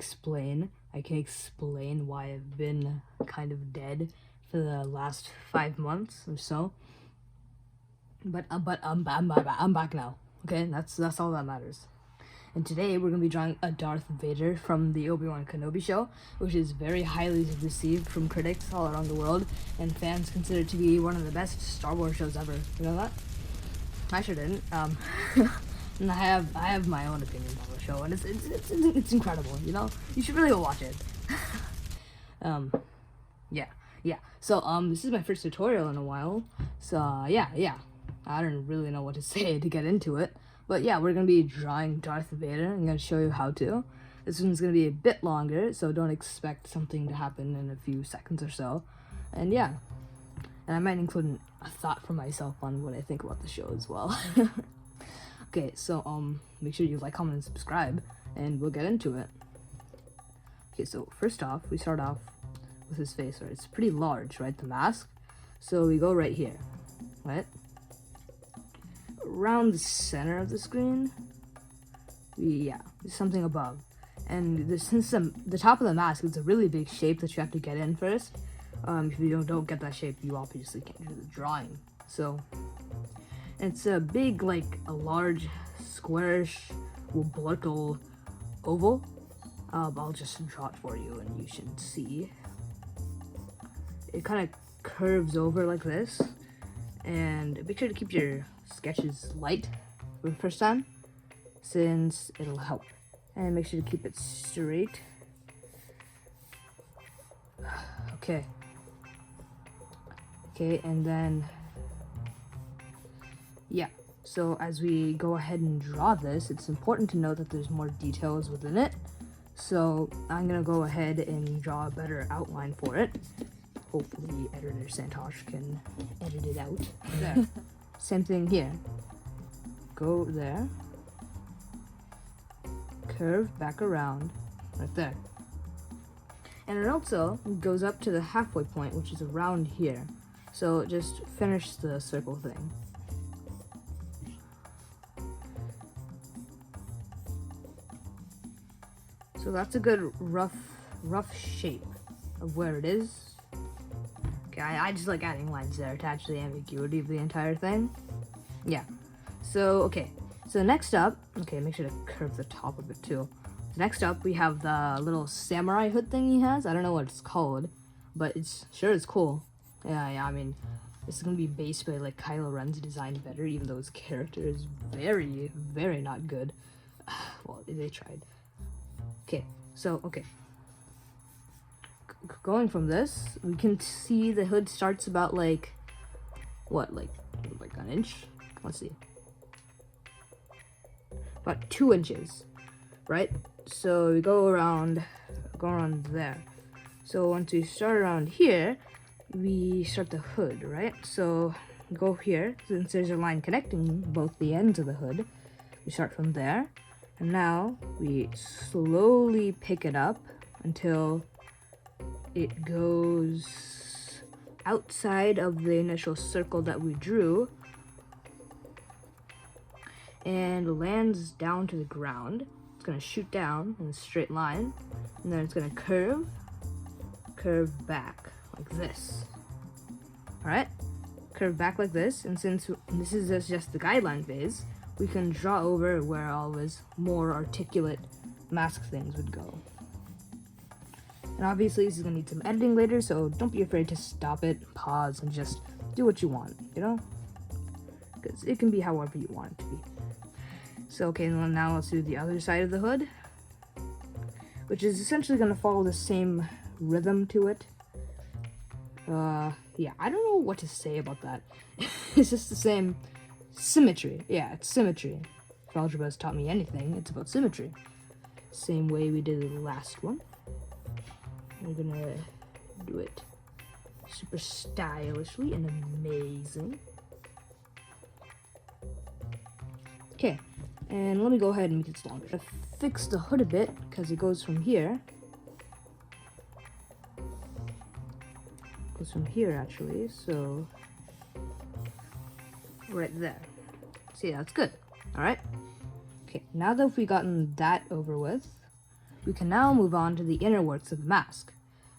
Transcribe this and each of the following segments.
explain why I've been kind of dead for the last 5 months or so. But I'm back now. Okay, that's all that matters. And today we're gonna be drawing a Darth Vader from the Obi-Wan Kenobi show, which is very highly received from critics all around the world, and fans consider it to be one of the best Star Wars shows ever. You know that? I sure didn't. And I have my own opinions on the show, and it's incredible. You know, you should really go watch it. Yeah. So this is my first tutorial in a while. So yeah. I don't really know what to say to get into it. But yeah, we're going to be drawing Darth Vader. I'm going to show you how to. This one's going to be a bit longer, so don't expect something to happen in a few seconds or so. And yeah. And I might include a thought for myself on what I think about the show as well. Okay, so make sure you like, comment, and subscribe, and we'll get into it. Okay, so first off, we start off with his face, right? It's pretty large, right? The mask. So we go right here, right? Around the center of the screen, there's something above. And since the top of the mask is a really big shape that you have to get in first. If you don't get that shape, you obviously can't do the drawing. So it's a big, like a large, squarish, oblittle oval. I'll just draw it for you, and you should see. It kind of curves over like this, and make sure to keep your sketches light for the first time, since it'll help. And make sure to keep it straight. Okay, and then yeah, so as we go ahead and draw this, it's important to note that there's more details within it. So I'm gonna go ahead and draw a better outline for it. Hopefully editor Santosh can edit it out. There. Same thing here. Go there. Curve back around. Right there. And it also goes up to the halfway point, which is around here. So just finish the circle thing. So that's a good rough shape of where it is. Okay, I just like adding lines there to add to the ambiguity of the entire thing. Yeah. So next up, make sure to curve the top of it too. Next up, we have the little samurai hood thing he has. I don't know what it's called, but it's cool. Yeah, I mean, this is gonna be basically like Kylo Ren's design better, even though his character is very, very not good. Well, they tried. Going from this, we can see the hood starts about like an inch? Let's see. About 2 inches, right? So we go around there. So once we start around here, we start the hood, right? So go here, since there's a line connecting both the ends of the hood. We start from there, and now we slowly pick it up until it goes outside of the initial circle that we drew and lands down to the ground. It's gonna shoot down in a straight line, and then it's gonna curve back like this. Alright? Curve back like this, and since this is just the guideline phase, we can draw over where all of his more articulate mask things would go. And obviously this is gonna need some editing later, so don't be afraid to stop it, pause, and just do what you want, you know? Because it can be however you want it to be. So now let's do the other side of the hood, which is essentially gonna follow the same rhythm to it. Yeah, I don't know what to say about that. It's just the same symmetry. Yeah, it's symmetry. If algebra has taught me anything, it's about symmetry. Same way we did the last one. We're gonna do it super stylishly and amazing. Okay, and let me go ahead and make it longer. I fix the hood a bit because it goes from here. Goes from here actually, so right there. See, that's good. All right. Okay, now that we've gotten that over with, we can now move on to the inner works of the mask.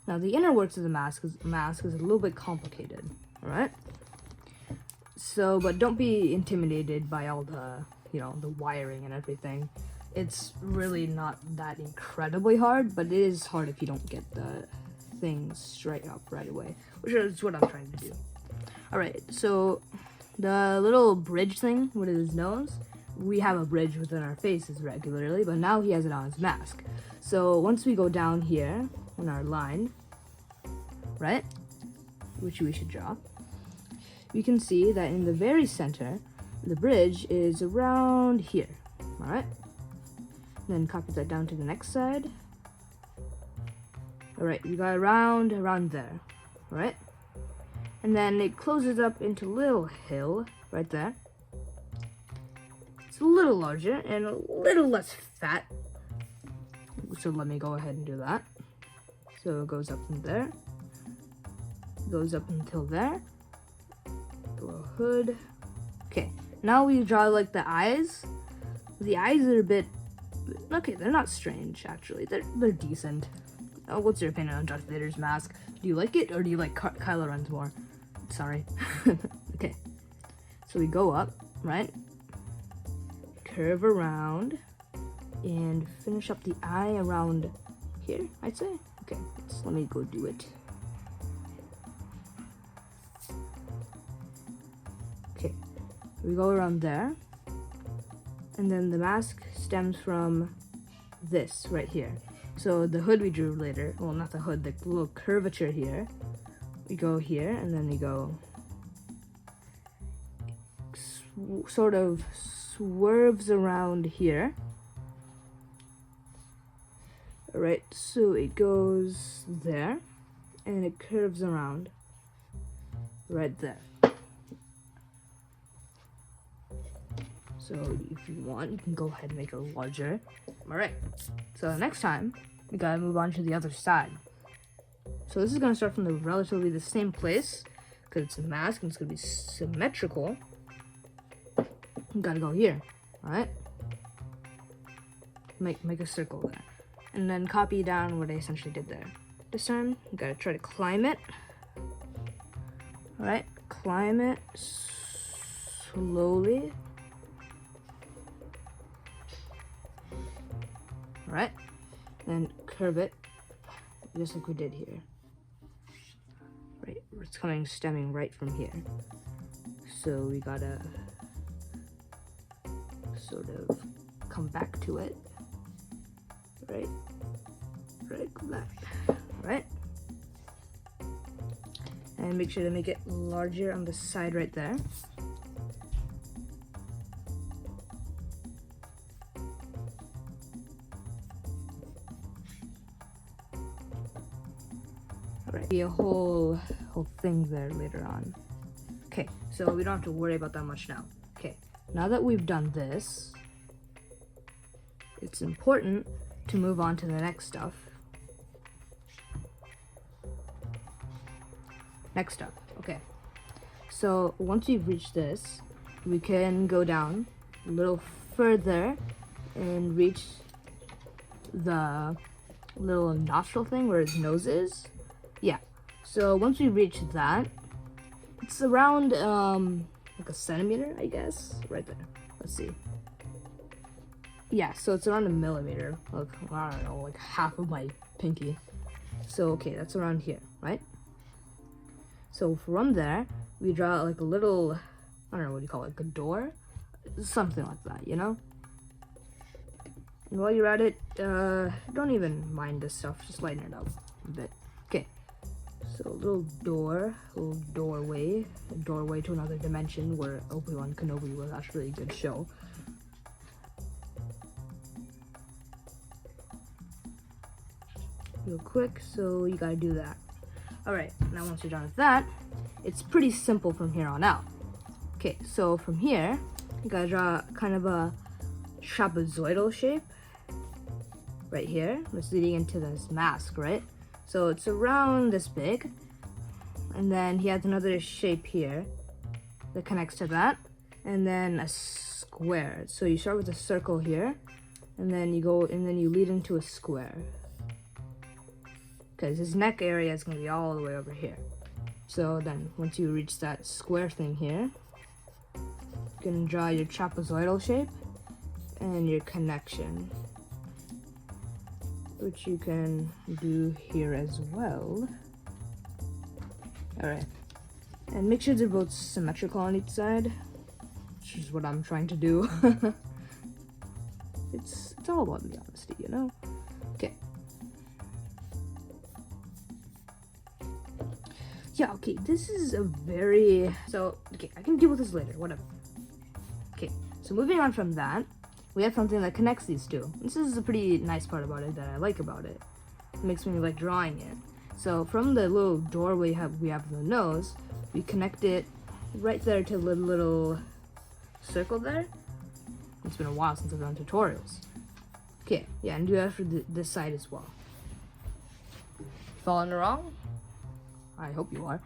Now, the inner works of the mask is a little bit complicated, all right? So, but don't be intimidated by all the, the wiring and everything. It's really not that incredibly hard, but it is hard if you don't get the things straight up right away, which is what I'm trying to do. All right, so the little bridge thing with his nose, we have a bridge within our faces regularly, but now he has it on his mask. So once we go down here on our line, right, which we should draw, you can see that in the very center, the bridge is around here, all right? Then copy that down to the next side. All right, we got around there, all right? And then it closes up into a little hill right there. It's a little larger and a little less fat. So let me go ahead and do that. So it goes up from there. Goes up until there. The little hood. Okay, now we draw like the eyes. The eyes are a bit, okay, they're not strange actually. They're decent. Oh, what's your opinion on Darth Vader's mask? Do you like it or do you like Kylo Ren's more? Sorry. Okay, so we go up, right? Curve around and finish up the eye around here, I'd say. Okay, let me go do it. Okay, we go around there, and then the mask stems from this right here. So the hood we drew later, well, not the hood, the little curvature here. We go here, and then we go sort of swerves around here. All right, so it goes there, and it curves around right there. So if you want, you can go ahead and make it larger. All right, so next time, we gotta move on to the other side. So this is gonna start from relatively the same place, because it's a mask and it's gonna be symmetrical. You gotta go here, all right? Make a circle there. And then copy down what I essentially did there. This time, you gotta try to climb it. All right, climb it slowly. All right, then curve it, just like we did here. Right, it's stemming right from here. So we gotta sort of come back to it. Right, like that. Right, and make sure to make it larger on the side right there. Alright, be a whole thing there later on. Okay, so we don't have to worry about that much now. Okay, now that we've done this, it's important to move on to the next stuff. Next up, okay. So once we've reached this, we can go down a little further and reach the little nostril thing where his nose is. Yeah, so once we reach that, it's around like a centimeter, I guess, right there. Let's see. Yeah, so it's around a millimeter, like, I don't know, like half of my pinky. So, okay, that's around here, right? So from there, we draw like a little, I don't know, what do you call it, like a door? Something like that, you know? And while you're at it, don't even mind this stuff, just lighten it up a bit. Okay, so a little door, a little doorway, a doorway to another dimension where Obi-Wan Kenobi was actually a good show. Real quick, so you gotta do that. Alright, now once you're done with that, it's pretty simple from here on out. Okay, so from here, you gotta draw kind of a trapezoidal shape right here, that's leading into this mask, right? So it's around this big, and then he has another shape here that connects to that, and then a square. So you start with a circle here, and then you lead into a square. Because his neck area is going to be all the way over here. So then, once you reach that square thing here, you can draw your trapezoidal shape and your connection, which you can do here as well. Alright, and make sure they're both symmetrical on each side, which is what I'm trying to do. It's all about the honesty, you know? Okay. Yeah, okay, this is a very... So, okay, I can deal with this later, whatever. Okay, so moving on from that, we have something that connects these two. This is a pretty nice part about it that I like about it. It makes me like drawing it. So from the little doorway we have the nose, we connect it right there to the little circle there. It's been a while since I've done tutorials. Okay, yeah, and do that for this side as well. Following wrong? I hope you are.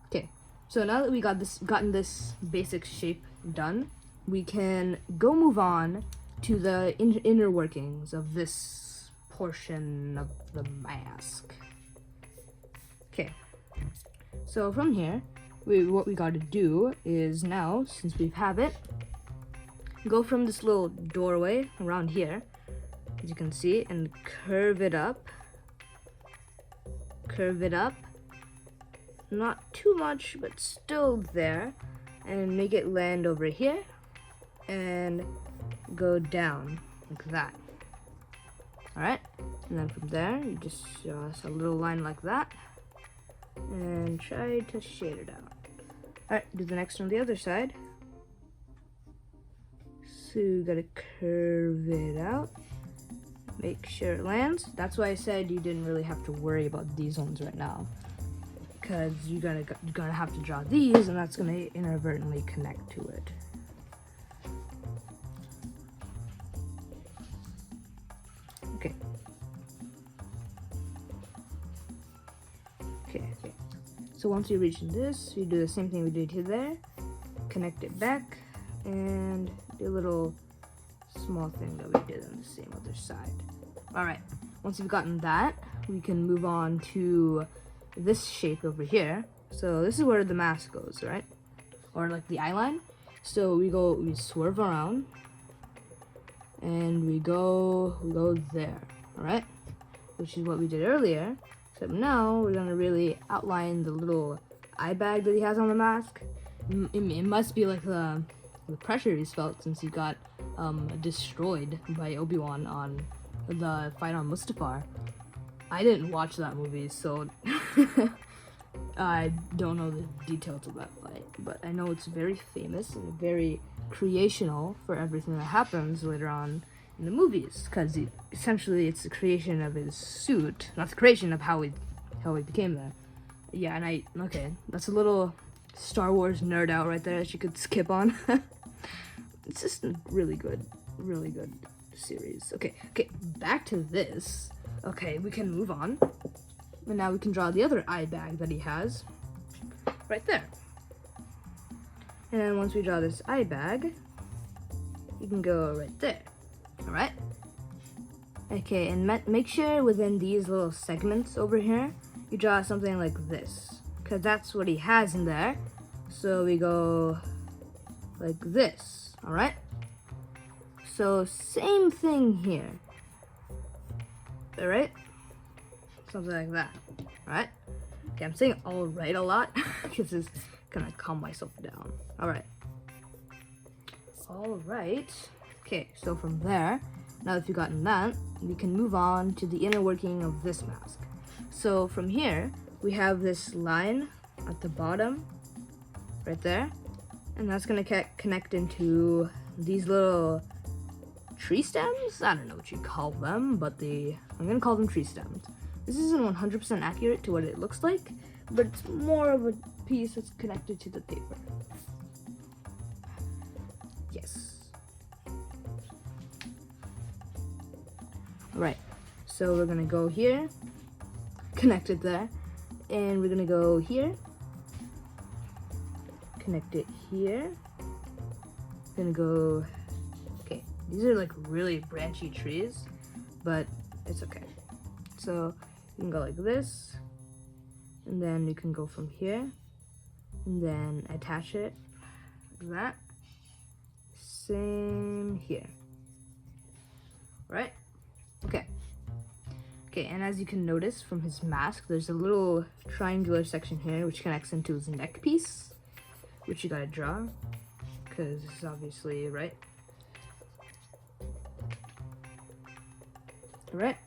Okay, so now that we gotten this basic shape done, we can go move on to the inner workings of this portion of the mask. Okay, so from here, what we got to do is now, since we have it, go from this little doorway around here, as you can see, and curve it up. Curve it up. Not too much, but still there. And make it land over here. And go down, like that. Alright? And then from there, you just draw us a little line like that. And try to shade it out. Alright, do the next on the other side. So you gotta curve it out. Make sure it lands. That's why I said you didn't really have to worry about these ones right now. Because you're gonna have to draw these, and that's gonna inadvertently connect to it. Okay. Okay. So once you reach this, you do the same thing we did here there. Connect it back, and do a little small thing that we did on the same other side. Alright, once you've gotten that, we can move on to this shape over here. So this is where the mask goes, right? Or like the eye line. So we swerve around, and we go there, alright? Which is what we did earlier, except now we're gonna really outline the little eye bag that he has on the mask. It must be like the pressure he's felt since he got destroyed by Obi-Wan on the fight on Mustafar. I didn't watch that movie, so I don't know the details of that fight, but I know it's very famous and very creational for everything that happens later on in the movies, because essentially it's the creation of his suit, not the creation of how he became there. Yeah, and okay, that's a little Star Wars nerd out right there that you could skip on. It's just a really good series. Okay, back to this. Okay, we can move on. And now we can draw the other eye bag that he has right there. And then once we draw this eye bag, you can go right there. Alright? Okay, and make sure within these little segments over here, you draw something like this, because that's what he has in there. So we go like this, alright? So same thing here. Alright? Something like that. Alright? Okay, I'm saying alright a lot because it's gonna calm myself down. Alright. Alright. Okay, so from there, now that you've gotten that, we can move on to the inner working of this mask. So from here, we have this line at the bottom, right there, and that's gonna connect into these little tree stems? I don't know what you call them, but I'm gonna call them tree stems. This isn't 100% accurate to what it looks like, but it's more of a piece that's connected to the paper. Yes. Alright, so we're gonna go here, connect it there, and we're gonna go here, connect it here, gonna go, okay, These are like really branchy trees, but it's okay. So you can go like this, and then you can go from here, and then attach it like that. Same here. Right? Okay. Okay, and as you can notice from his mask, there's a little triangular section here which connects into his neck piece, which you gotta draw, because it's obviously, right? Right?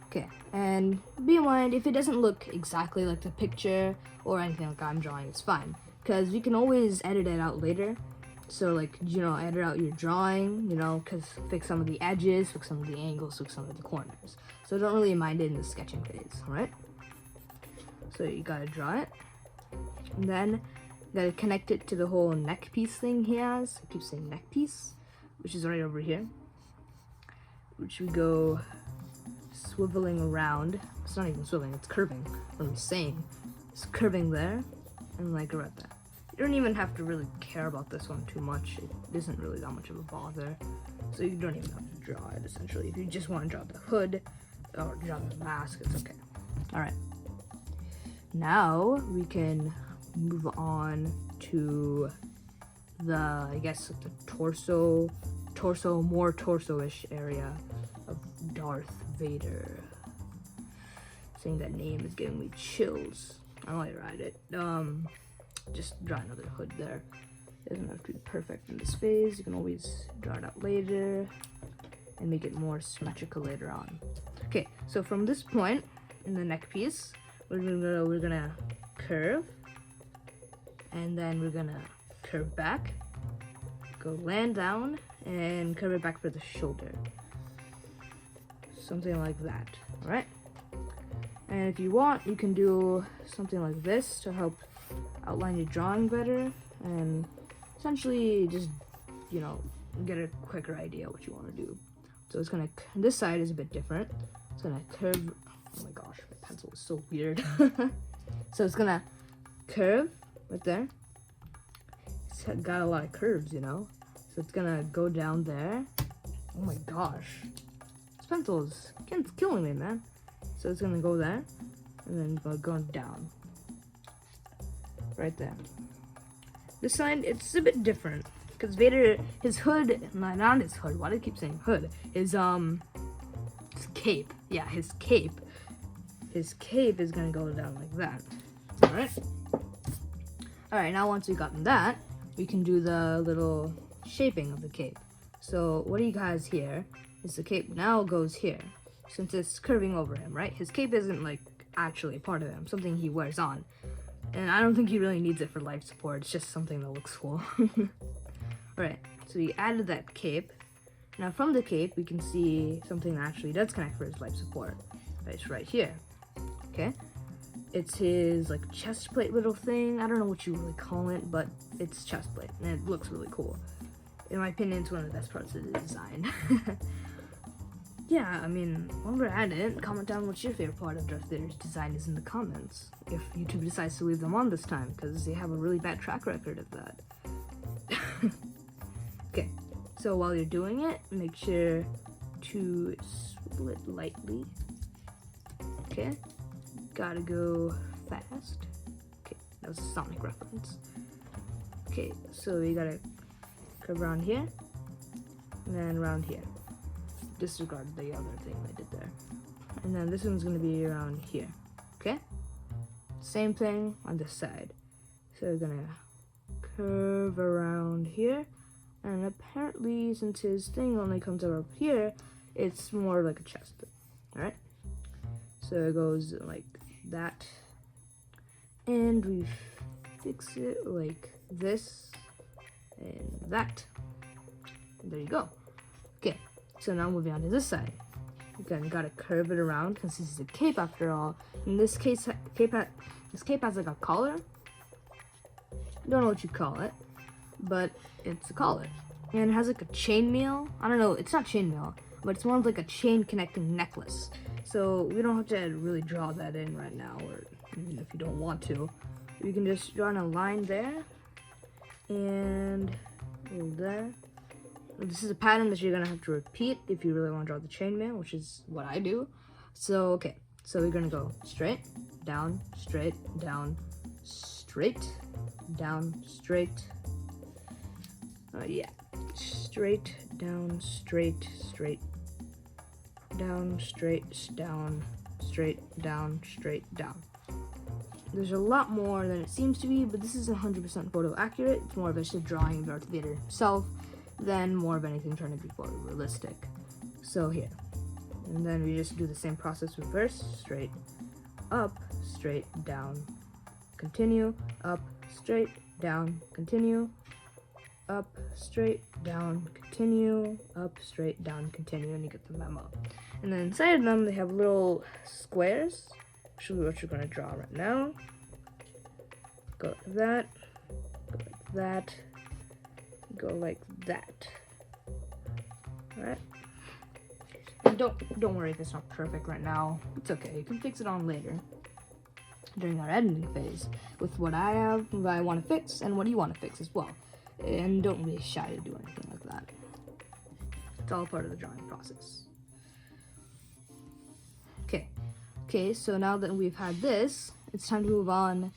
Okay, and be in mind, if it doesn't look exactly like the picture or anything like I'm drawing, it's fine, because you can always edit it out later. So like, you know, edit out your drawing, you know, because fix some of the edges, fix some of the angles, fix some of the corners. So don't really mind it in the sketching phase, alright? So you gotta draw it, and then you gotta connect it to the whole neck piece thing he has. I keep saying neck piece, which is right over here, which we go swiveling around. It's not even swiveling, it's curving. What I'm saying, it's curving there, and like right there. You don't even have to really care about this one too much. It isn't really that much of a bother. So you don't even have to draw it, essentially. If you just want to draw the hood or draw the mask, it's okay. Alright. Now we can move on to the, I guess, the more torso-ish area of Darth Vader. Saying that name is giving me chills. I might write it. Just draw another hood there. It doesn't have to be perfect in this phase. You can always draw it out later and make it more symmetrical later on. Okay, so from this point in the neck piece, we're gonna curve, and then we're gonna curve back, go land down, and curve it back for the shoulder. Something like that, alright? And if you want, you can do something like this to help outline your drawing better, and essentially just, you know, get a quicker idea what you want to do. So it's gonna, this side is a bit different. It's gonna curve, oh my gosh, my pencil is so weird. So it's gonna curve right there. It's got a lot of curves, you know? So it's gonna go down there. Oh my gosh. This pencil is killing me, man. So it's gonna go there, and then go down. Right there. This side, it's a bit different, because Vader, his hood, not his hood, why do I keep saying hood? His cape. Yeah, his cape is gonna go down like that. Alright, now once we've gotten that, we can do the little shaping of the cape. So what you guys here is the cape now goes here, since it's curving over him, right? His cape isn't like actually a part of him, something he wears on. And I don't think he really needs it for life support, it's just something that looks cool. Alright, so we added that cape. Now from the cape, we can see something that actually does connect for his life support. It's right here, okay? It's his like chest plate little thing. I don't know what you really call it, but it's chest plate, and it looks really cool. In my opinion, it's one of the best parts of the design. Yeah, I mean, while we're at it, comment down what your favorite part of Darth Vader's design is in the comments. If YouTube decides to leave them on this time, because they have a really bad track record of that. Okay, so while you're doing it, make sure to swivel it lightly. Okay, gotta go fast. Okay, that was a Sonic reference. Okay, so you gotta curve around here, and then around here. Disregard the other thing I did there. And then this one's gonna be around here, okay? Same thing on this side. So we're gonna curve around here, and apparently since his thing only comes up here, it's more like a chest, alright? So it goes like that, and we fix it like this, and that, and there you go. Okay. So now moving on to this side. Again, gotta curve it around because this is a cape after all. In this case, this cape has like a collar. I don't know what you call it, but it's a collar. And it has like a chainmail. I don't know, it's not chainmail, but it's more of like a chain connecting necklace. So we don't have to really draw that in right now, or even if you don't want to. You can just draw in a line there, and there, This is a pattern that you're gonna have to repeat if you really want to draw the chainmail, which is what I do. So, okay, so we're gonna go straight, down, straight, down, straight, down, straight. Yeah, straight, down, straight, straight, down, straight, down, straight, down, straight, down. There's a lot more than it seems to be, but this is 100% photo accurate. It's more of just a drawing of Darth Vader himself than more of anything trying to be photorealistic. So here, and then we just do the same process reverse, straight, up, straight, down, continue, up, straight, down, continue, up, straight, down, continue, up, straight, down, continue, and you get the memo. And then inside of them, they have little squares, which is what you're going to draw right now. Go like that, go like that, go like that. Alright? And don't worry if it's not perfect right now. It's okay, you can fix it on later during our editing phase with what I have, what I want to fix, and what you want to fix as well. And don't be shy to do anything like that. It's all part of the drawing process. Okay, so now that we've had this, it's time to move on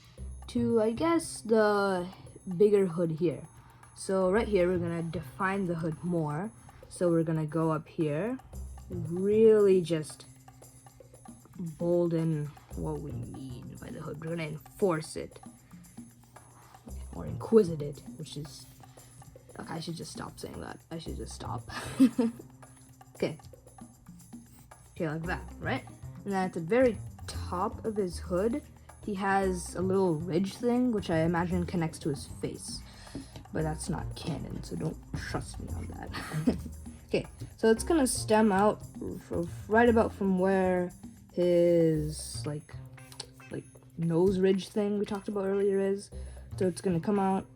to, I guess, the bigger hood here. So right here, we're gonna define the hood more. So we're gonna go up here, really just bolden what we mean by the hood. We're gonna enforce it, or inquisit it, which is, okay, I should just stop saying that. I should just stop. Okay, like that, right? And then at the very top of his hood, he has a little ridge thing, which I imagine connects to his face. But that's not canon, so don't trust me on that. Okay, so it's gonna stem out right about from where his, like nose ridge thing we talked about earlier is. So it's gonna come out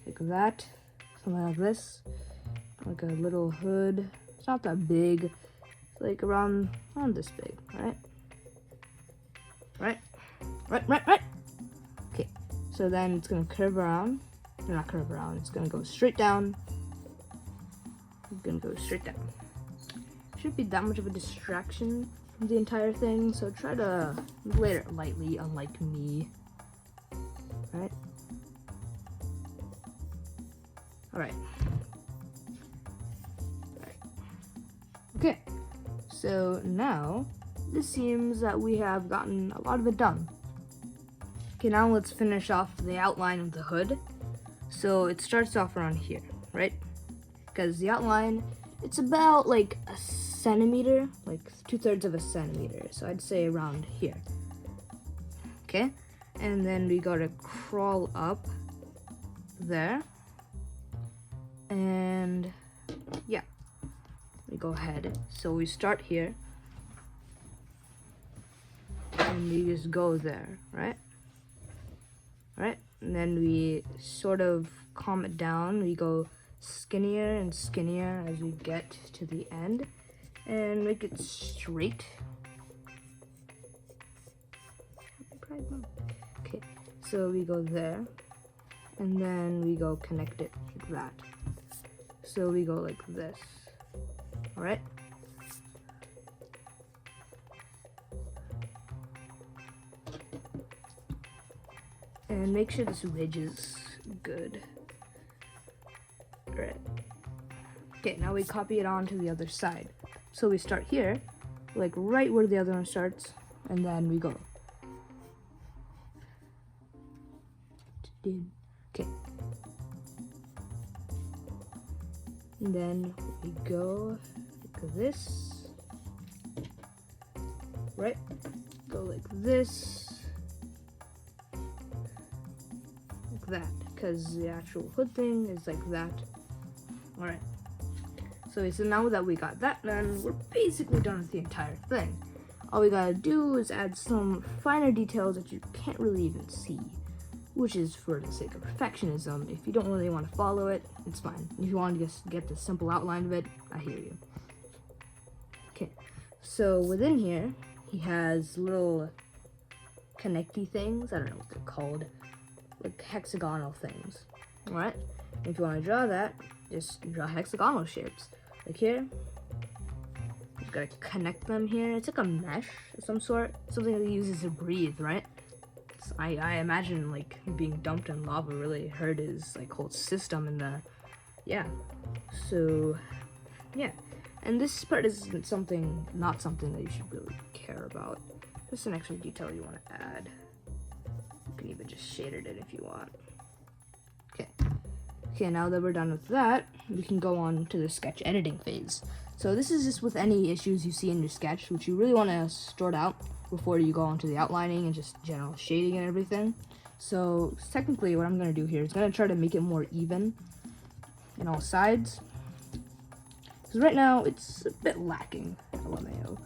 like that, something like this, like a little hood. It's not that big. Like around this big, right? Right. Okay, so then it's gonna curve around. Not curve around, it's gonna go straight down. It's gonna go straight down. Shouldn't be that much of a distraction from the entire thing, so try to layer it lightly, unlike me. Alright? Alright. Okay. So now, this seems that we have gotten a lot of it done. Okay, now let's finish off the outline of the hood. So it starts off around here, right? Because the outline, it's about like a centimeter, like 2/3 of a centimeter. So I'd say around here. Okay, and then we gotta crawl up there. And yeah. We go ahead, so we start here and we just go there, right? And then we sort of calm it down. We go skinnier and skinnier as we get to the end and make it straight. Okay, so we go there and then we go connect it like that. So we go like this. Alright? And make sure this ridge is good. Alright. Okay, now we copy it on to the other side. So we start here, like right where the other one starts, and then we go. Okay. And then we go like this, right? Go like this, like that, because the actual hood thing is like that. All right. So now that we got that done, we're basically done with the entire thing. All we gotta do is add some finer details that you can't really even see, which is for the sake of perfectionism. If you don't really want to follow it, it's fine. If you want to just get the simple outline of it, I hear you. Okay, so within here, he has little connecty things. I don't know what they're called, like hexagonal things. All right. If you want to draw that, just draw hexagonal shapes. Like here, you gotta connect them here. It's like a mesh of some sort, something that uses to breathe, right? So I imagine like being dumped in lava really hurt his like whole system in there. Yeah. So yeah. And this part is not something that you should really care about. Just an extra detail you want to add. You can even just shade it in if you want. Okay. Okay, now that we're done with that, we can go on to the sketch editing phase. So this is just with any issues you see in your sketch, which you really want to sort out before you go on to the outlining and just general shading and everything. So technically what I'm going to do here is going to try to make it more even in all sides. Because right now it's a bit lacking, LMAO.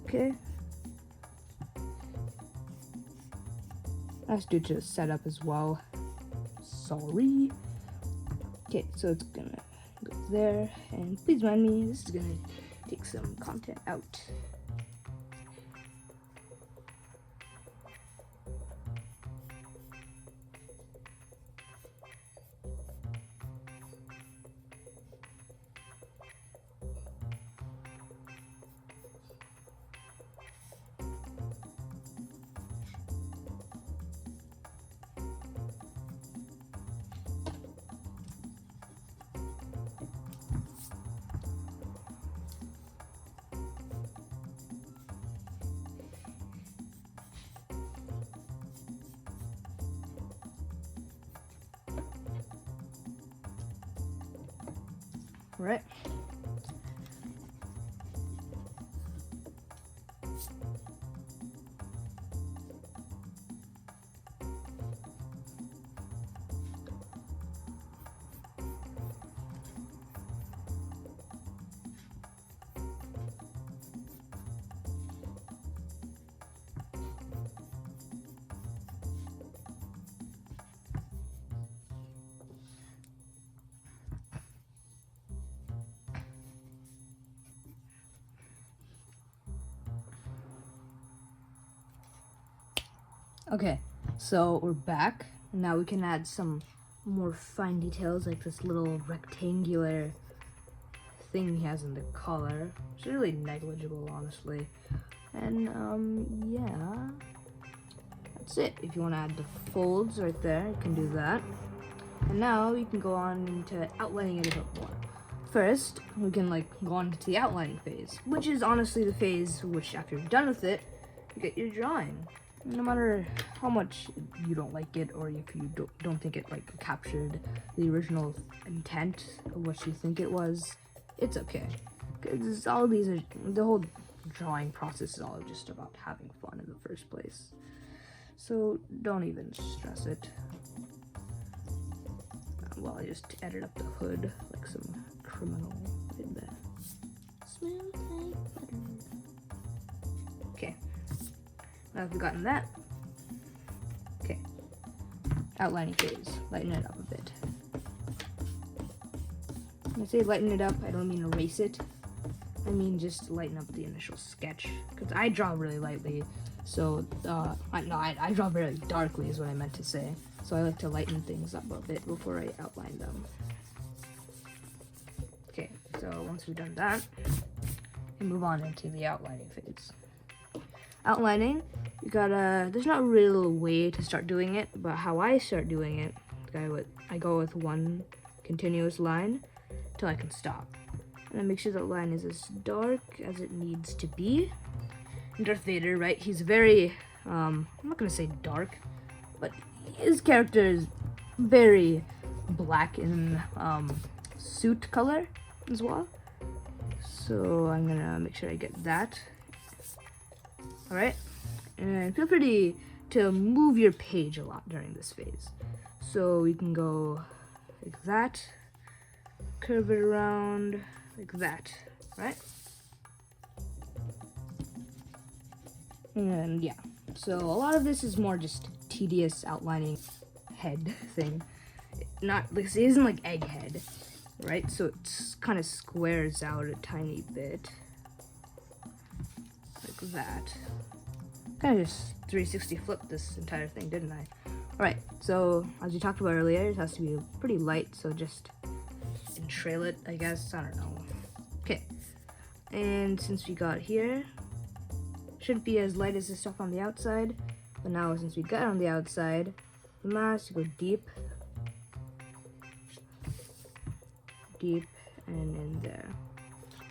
Okay. That's due to setup as well. Sorry. Okay, so it's gonna go there, and please mind me, this is gonna take some content out. Right. Okay, so we're back. Now we can add some more fine details, like this little rectangular thing he has in the collar. It's really negligible, honestly. And yeah, that's it. If you want to add the folds right there, you can do that. And now you can go on into outlining it a bit more. First, we can like go on to the outlining phase, which is honestly the phase which, after you're done with it, you get your drawing. No matter how much you don't like it, or if you don't think it like captured the original intent of what you think it was, it's okay. Because all of these are, the whole drawing process is all just about having fun in the first place. So don't even stress it. Well, I just edit up the hood like some criminal in there. Smells like butter. Okay. Now that we've gotten that, okay, outlining phase, lighten it up a bit. When I say lighten it up, I don't mean erase it. I mean just lighten up the initial sketch, because I draw really lightly, so, I draw very darkly is what I meant to say, so I like to lighten things up a bit before I outline them. Okay, so once we've done that, we move on into the outlining phase. Outlining, you gotta, there's not really a way to start doing it, but how I start doing it, I go with one continuous line till I can stop. And then make sure that line is as dark as it needs to be. And Darth Vader, right, he's very, I'm not gonna say dark, but his character is very black in suit color as well. So I'm gonna make sure I get that. Alright, and feel free to move your page a lot during this phase. So we can go like that, curve it around like that, right? And yeah, so a lot of this is more just tedious outlining head thing. Not, like, it isn't like egghead, right? So it kind of squares out a tiny bit. Like that. Kind of just 360 flipped this entire thing, didn't I? Alright, so as we talked about earlier, it has to be pretty light, so just trail it, I guess. I don't know. Okay, and since we got here, shouldn't be as light as the stuff on the outside, but now since we got on the outside, the mask, you go deep, and in there.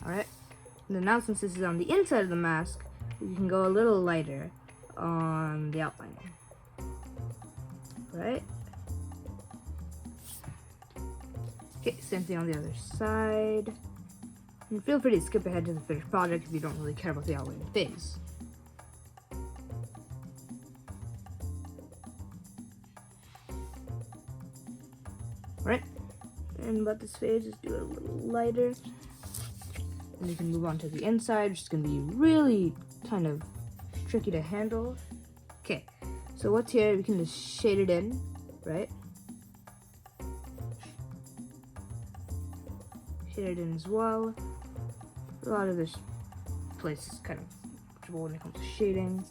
Alright, and then now since this is on the inside of the mask, we can go a little lighter on the outlining. Right? Okay, same thing on the other side. And feel free to skip ahead to the finished project if you don't really care about the outlining phase. Right? And about this phase, just do it a little lighter. And you can move on to the inside, which is going to be really kind of tricky to handle. Okay, so what's here, we can just shade it in, right? Shade it in as well. A lot of this place is kind of trouble when it comes to shading.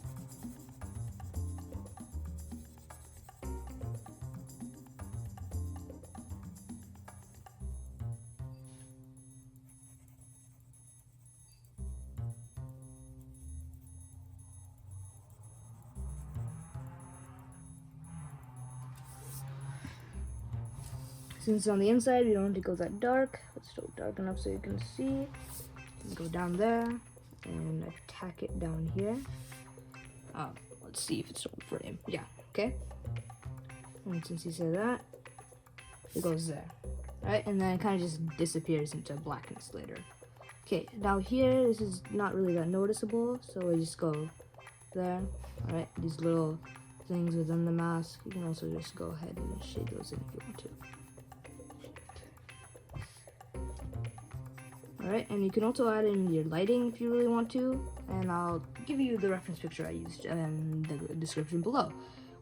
Since on the inside, we don't want to go that dark, but still dark enough so you can see. You can go down there and attack it down here. Let's see if it's still in frame. Yeah, okay. And since you say that, it goes there. Right, and then it kind of just disappears into blackness later. Okay, now here, this is not really that noticeable, so I just go there. Alright, these little things within the mask, you can also just go ahead and shade those in if you want to. Alright, and you can also add in your lighting if you really want to, and I'll give you the reference picture I used in the description below,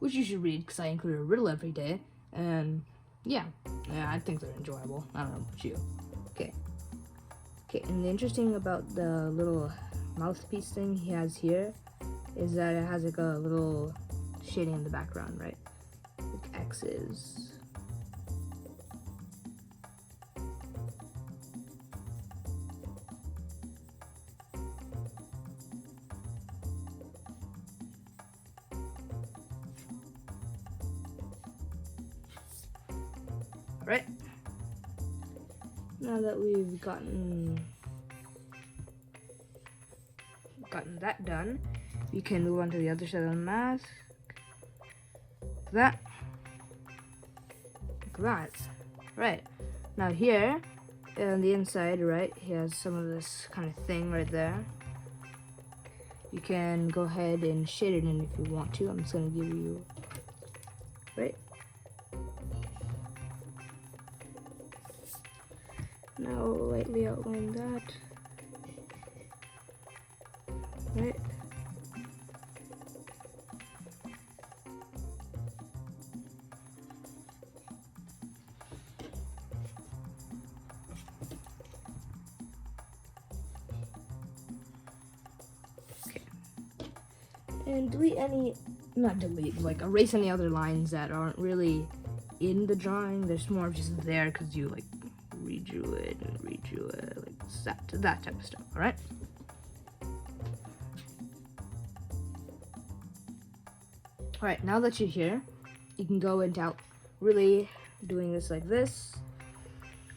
which you should read because I include a riddle every day, and yeah, I think they're enjoyable. I don't know about you. Okay, and the interesting about the little mouthpiece thing he has here is that it has like a little shading in the background, right? Like X's. Right, now that we've gotten that done, we can move on to the other side of the mask. Like that. Right, now here on the inside, right, he has some of this kind of thing right there. You can go ahead and shade it in if you want to. I'm just gonna give you, right. Now lightly outline that. Right. Okay. And like erase any other lines that aren't really in the drawing. There's more of just there because you like redrew it, like that type of stuff, alright? Alright, now that you're here, you can go into really doing this like this,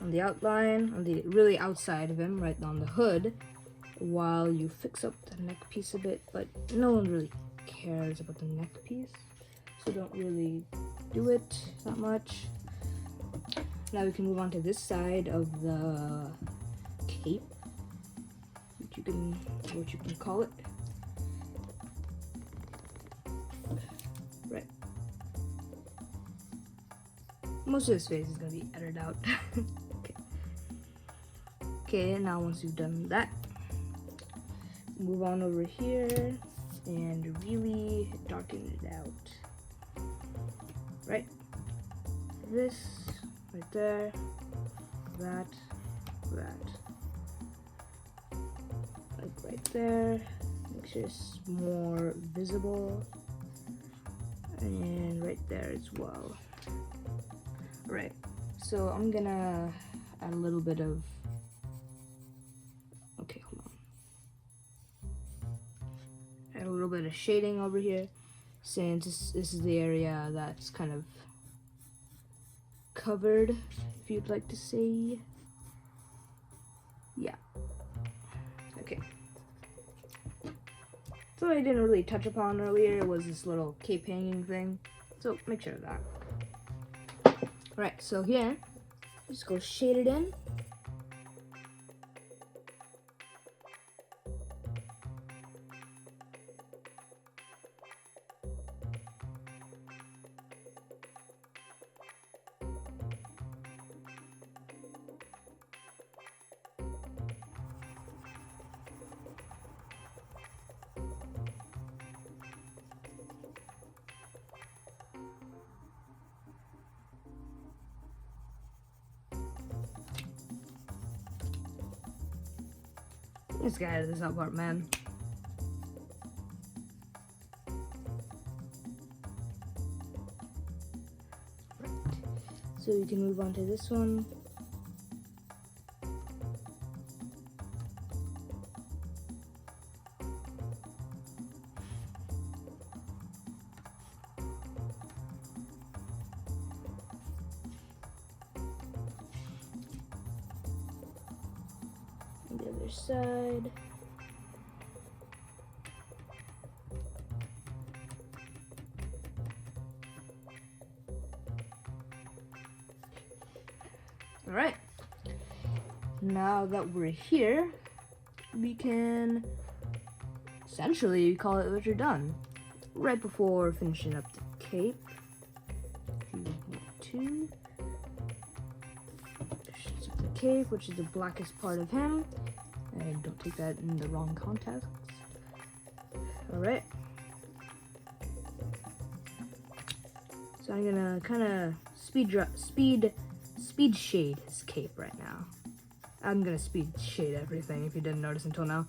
on the outline, on the really outside of him, right on the hood, while you fix up the neck piece a bit, but no one really cares about the neck piece, so don't really do it that much. Now we can move on to this side of the cape, what you can call it. Right. Most of his face is gonna be edited out. Okay, now once you've done that, move on over here and really darken it out. Right? This. Right there, that, like right there, make sure it's more visible, and right there as well. Alright, so I'm gonna add a little bit of, okay, hold on. Add a little bit of shading over here, since this is the area that's kind of covered, if you'd like to say. Yeah. Okay. So I didn't really touch upon earlier was this little cape hanging thing, so make sure of that. Alright, so here, just go shade it in. Let's get out of this part, man. Right. So we can move on to this one. The other side. All right. Now that we're here, we can essentially call it what you're done. Right before finishing up the cape, if you want to. The cape, which is the blackest part of him. And don't take that in the wrong context. Alright. So I'm gonna kinda speed shade his cape right now. I'm gonna speed shade everything if you didn't notice until now.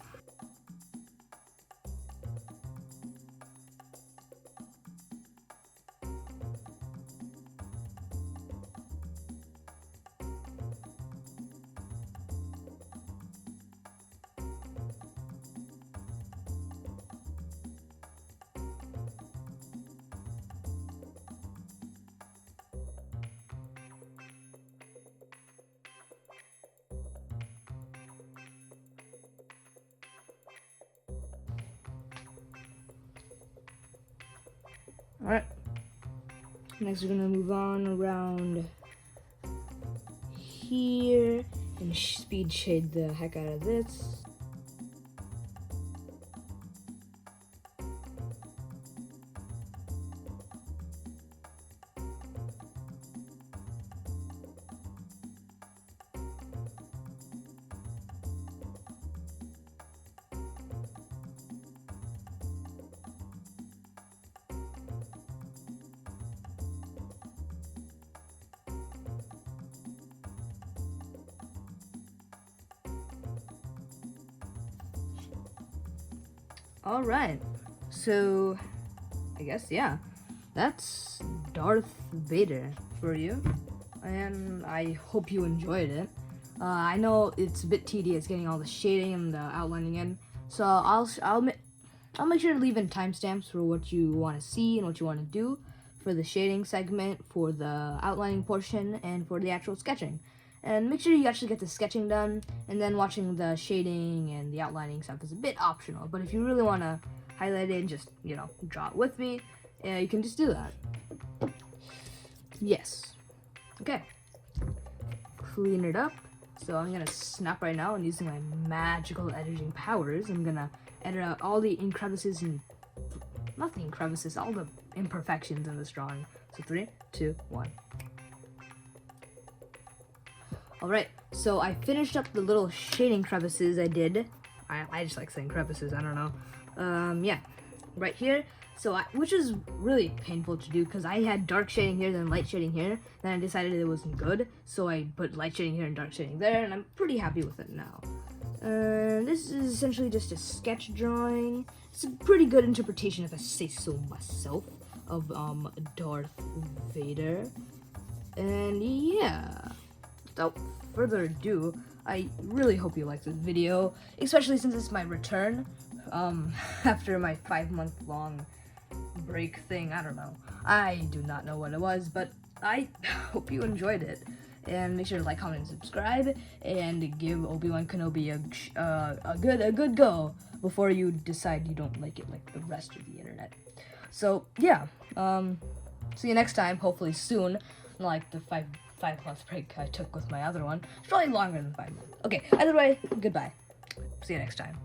Alright, next we're gonna move on around here and speed shade the heck out of this. Alright, so I guess, yeah, that's Darth Vader for you, and I hope you enjoyed it. I know it's a bit tedious getting all the shading and the outlining in, so I'll make sure to leave in timestamps for what you want to see and what you want to do for the shading segment, for the outlining portion, and for the actual sketching. And make sure you actually get the sketching done, and then watching the shading and the outlining stuff is a bit optional. But if you really want to highlight it and just, you know, draw it with me, you can just do that. Yes. Okay. Clean it up. So I'm going to snap right now, and using my magical editing powers, I'm going to edit out all the crevices and, not the crevices, all the imperfections in this drawing. So 3, 2, 1. Alright, so I finished up the little shading crevices I did. I just like saying crevices, I don't know. Yeah, right here. So which is really painful to do because I had dark shading here, then light shading here. Then I decided it wasn't good, so I put light shading here and dark shading there, and I'm pretty happy with it now. This is essentially just a sketch drawing. It's a pretty good interpretation if I say so myself, of Darth Vader. And yeah, without further ado, I really hope you liked this video, especially since it's my return after my 5-month-long break thing. I don't know. I do not know what it was, but I hope you enjoyed it. And make sure to like, comment, and subscribe, and give Obi-Wan Kenobi a good go before you decide you don't like it like the rest of the internet. So yeah, see you next time, hopefully soon, like the 5-month break I took with my other one. It's probably longer than 5 months. Okay, either way, goodbye. See you next time.